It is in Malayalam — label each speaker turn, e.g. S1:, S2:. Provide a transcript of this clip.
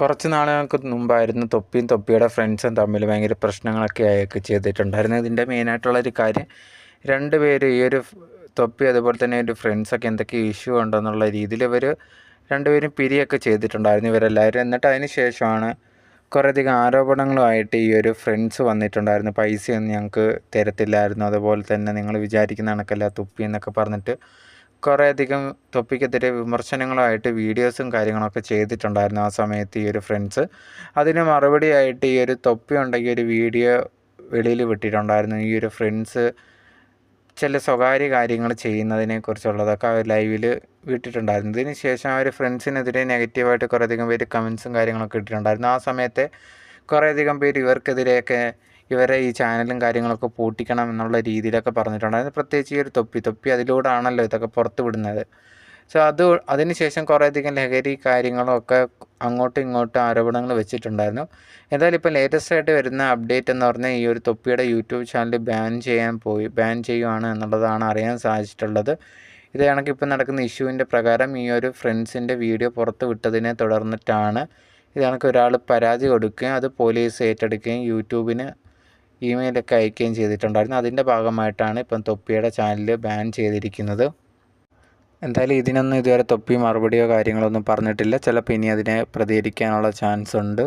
S1: കുറച്ച് നാളുകൾക്ക് മുമ്പായിരുന്നു തൊപ്പിയും തൊപ്പിയുടെ ഫ്രണ്ട്സും തമ്മിൽ ഭയങ്കര പ്രശ്നങ്ങളൊക്കെ ആയൊക്കെ ചെയ്തിട്ടുണ്ടായിരുന്നു. ഇതിൻ്റെ മെയിനായിട്ടുള്ളൊരു കാര്യം രണ്ടുപേരും ഈ ഒരു തൊപ്പി അതുപോലെ തന്നെ ഒരു ഫ്രണ്ട്സൊക്കെ എന്തൊക്കെ ഇഷ്യൂ ഉണ്ടെന്നുള്ള രീതിയിൽ ഇവർ രണ്ടുപേരും പിരിയൊക്കെ ചെയ്തിട്ടുണ്ടായിരുന്നു ഇവരെല്ലാവരും. എന്നിട്ട് അതിന് ശേഷമാണ് കുറേയധികം ആരോപണങ്ങളുമായിട്ട് ഈ ഒരു ഫ്രണ്ട്സ് വന്നിട്ടുണ്ടായിരുന്നു. പൈസയൊന്നും ഞങ്ങൾക്ക് തരത്തില്ലായിരുന്നു, അതുപോലെ തന്നെ നിങ്ങൾ വിചാരിക്കുന്ന കണക്കല്ല തൊപ്പി എന്നൊക്കെ പറഞ്ഞിട്ട് കുറേയധികം തൊപ്പിക്കെതിരെ വിമർശനങ്ങളുമായിട്ട് വീഡിയോസും കാര്യങ്ങളൊക്കെ ചെയ്തിട്ടുണ്ടായിരുന്നു ആ സമയത്ത് ഈ ഒരു ഫ്രണ്ട്സ്. അതിന് മറുപടിയായിട്ട് ഈ ഒരു തൊപ്പി ഉണ്ടെങ്കിൽ ഒരു വീഡിയോ വെളിയിൽ വിട്ടിട്ടുണ്ടായിരുന്നു. ഈ ഒരു ഫ്രണ്ട്സ് ചില സ്വകാര്യ കാര്യങ്ങൾ ചെയ്യുന്നതിനെക്കുറിച്ചുള്ളതൊക്കെ അവർ ലൈവിൽ വിട്ടിട്ടുണ്ടായിരുന്നു. ഇതിന് ശേഷം ആ ഒരു ഫ്രണ്ട്സിനെതിരെ നെഗറ്റീവായിട്ട് കുറേയധികം പേര് കമൻസും കാര്യങ്ങളൊക്കെ ഇട്ടിട്ടുണ്ടായിരുന്നു. ആ സമയത്ത് കുറേയധികം പേര് ഇവർക്കെതിരെയൊക്കെ ഇവരെ ഈ ചാനലും കാര്യങ്ങളൊക്കെ പൂട്ടിക്കണം എന്നുള്ള രീതിയിലൊക്കെ പറഞ്ഞിട്ടുണ്ടായിരുന്നു. പ്രത്യേകിച്ച് ഈ ഒരു തൊപ്പി അതിലൂടെ ആണല്ലോ ഇതൊക്കെ പുറത്ത് വിടുന്നത്. സോ അതിന് ശേഷം കുറേയധികം ലഹരി കാര്യങ്ങളൊക്കെ അങ്ങോട്ടും ഇങ്ങോട്ടും ആരോപണങ്ങൾ വെച്ചിട്ടുണ്ടായിരുന്നു. എന്തായാലും ഇപ്പോൾ ലേറ്റസ്റ്റ് ആയിട്ട് വരുന്ന അപ്ഡേറ്റ് എന്ന് പറഞ്ഞാൽ ഈ ഒരു തൊപ്പിയുടെ യൂട്യൂബ് ചാനൽ ബാൻ ചെയ്യുവാണ് എന്നുള്ളതാണ് അറിയാൻ സാധിച്ചിട്ടുള്ളത്. ഇത് കണക്ക് ഇപ്പോൾ നടക്കുന്ന ഇഷ്യൂവിൻ്റെ പ്രകാരം ഈ ഒരു ഫ്രണ്ട്സിൻ്റെ വീഡിയോ പുറത്ത് വിട്ടതിനെ തുടർന്നിട്ടാണ് ഇത് കണക്ക് ഒരാൾ പരാതി കൊടുക്കുകയും അത് പോലീസ് ഏറ്റെടുക്കുകയും യൂട്യൂബിന് ഇമെയിലൊക്കെ അയക്കുകയും ചെയ്തിട്ടുണ്ടായിരുന്നു. അതിൻ്റെ ഭാഗമായിട്ടാണ് ഇപ്പം തൊപ്പിയുടെ ചാനൽ ബാൻ ചെയ്തിരിക്കുന്നത്. എന്തായാലും ഇതിനൊന്നും ഇതുവരെ തൊപ്പി മറുപടിയോ കാര്യങ്ങളൊന്നും പറഞ്ഞിട്ടില്ല. ചിലപ്പോൾ ഇനി അതിനെ പ്രതികരിക്കാനുള്ള ചാൻസ് ഉണ്ട്.